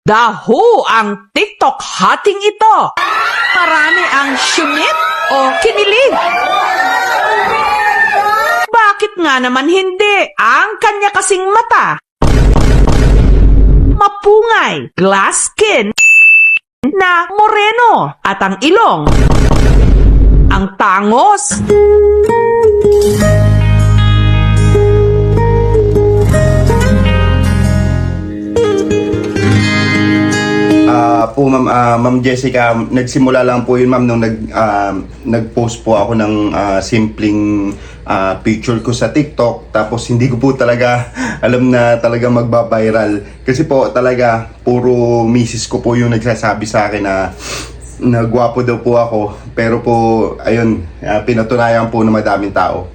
Daho ang TikTok hating ito. Marami ang syumit o kinilig. Bakit nga naman hindi? Ang kanya kasing mata, mapungay, glass skin na moreno, at ang ilong, ang tangos. Ma'am Jessica, nagsimula lang po yun ma'am nung nag-post po ako ng simpleng picture ko sa TikTok, tapos hindi ko po talaga alam na talaga magba-viral kasi po talaga puro misis ko po yung nagsasabi sa akin na gwapo daw po ako, pero po ayun, pinatunayan po ng madaming tao.